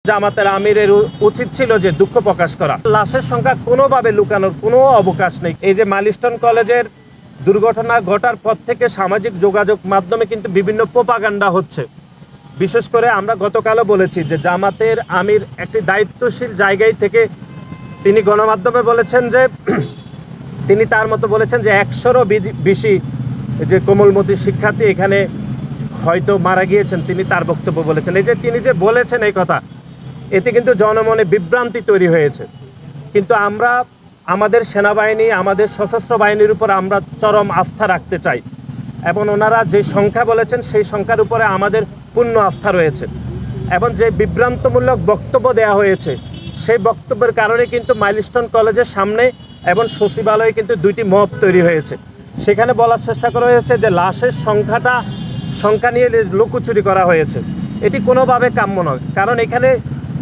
জামাতের আমিরের উচিত ছিল যে দুঃখ প্রকাশ করা। লাশের সংখ্যা কোনোভাবে লুকানোর কোনো অবকাশ নেই। এই যে মাইলস্টোন কলেজের দুর্ঘটনা ঘটার পর থেকে সামাজিক যোগাযোগ মাধ্যমে কিন্তু বিভিন্ন প্রোপাগান্ডা হচ্ছে। বিশেষ করে আমরা গতকালও বলেছি যে জামাতের আমির একটি দায়িত্বশীল জায়গায় থেকে তিনি গণমাধ্যমে বলেছেন যে তিনি তার মতো বলেছেন যে 100-রও বেশি যে কোমলমতি শিক্ষার্থী এখানে হয়তো মারা গিয়েছেন। তিনি তার বক্তব্য বলেছেন। এই যে তিনি যে বলেছেন এই কথা, এতে কিন্তু জনমনে বিভ্রান্তি তৈরি হয়েছে। কিন্তু আমরা আমাদের সেনাবাহিনী, আমাদের সশস্ত্র বাহিনীর উপর আমরা চরম আস্থা রাখতে চাই এবং ওনারা যে সংখ্যা বলেছেন সেই সংখ্যার উপরে আমাদের পূর্ণ আস্থা রয়েছে। এবং যে বিভ্রান্তমূলক বক্তব্য দেওয়া হয়েছে সেই বক্তব্যের কারণে কিন্তু মাইলস্টোন কলেজের সামনে এবং সচিবালয়ে কিন্তু দুইটি মব তৈরি হয়েছে। সেখানে বলার চেষ্টা করা হয়েছে যে লাশের সংখ্যা নিয়ে লুকোচুরি করা হয়েছে। এটি কোনোভাবে কাম্য নয়, কারণ এখানে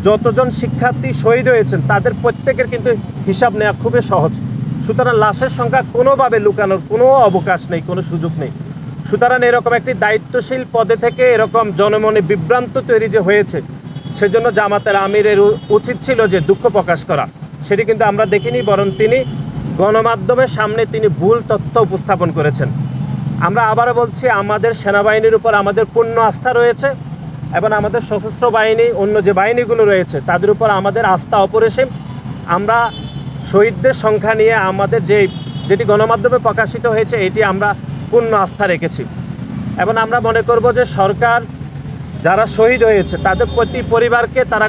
যতজন শিক্ষার্থী শহীদ হয়েছেন তাদের প্রত্যেকের কিন্তু হিসাব নেওয়া খুবই সহজ। সুতরাং লাশের সংখ্যা কোনোভাবে লুকানোর কোনো অবকাশ নেই, কোনো সুযোগ নেই। সুতরাং এরকম একটি দায়িত্বশীল পদে থেকে এরকম জনমনে বিভ্রান্ত তৈরি যে হয়েছে, সেজন্য জামাতের আমিরের উচিত ছিল যে দুঃখ প্রকাশ করা। সেটি কিন্তু আমরা দেখিনি, বরং তিনি গণমাধ্যমের সামনে তিনি ভুল তথ্য উপস্থাপন করেছেন। আমরা আবারও বলছি, আমাদের সেনাবাহিনীর উপর আমাদের পূর্ণ আস্থা রয়েছে এবং আমাদের সশস্ত্র বাহিনী, অন্য যে বাহিনীগুলো রয়েছে তাদের উপর আমাদের আস্থা অপরিসীম। আমরা শহীদদের সংখ্যা নিয়ে আমাদের যেটি গণমাধ্যমে প্রকাশিত হয়েছে এটি আমরা পূর্ণ আস্থা রেখেছি এবং আমরা মনে করব যে সরকার যারা শহীদ হয়েছে তাদের প্রতি পরিবারকে তারা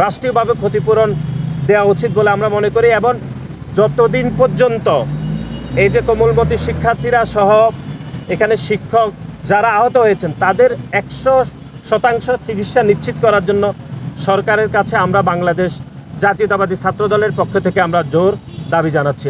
রাষ্ট্রীয়ভাবে ক্ষতিপূরণ দেওয়া উচিত বলে আমরা মনে করি। এবং যতদিন পর্যন্ত এই যে কোমলমতি শিক্ষার্থীরা সহ এখানে শিক্ষক যারা আহত হয়েছেন তাদের 100% চিকিৎসা নিশ্চিত করার জন্য সরকারের কাছে আমরা বাংলাদেশ জাতীয়তাবাদী ছাত্রদলের পক্ষ থেকে আমরা জোর দাবি জানাচ্ছি।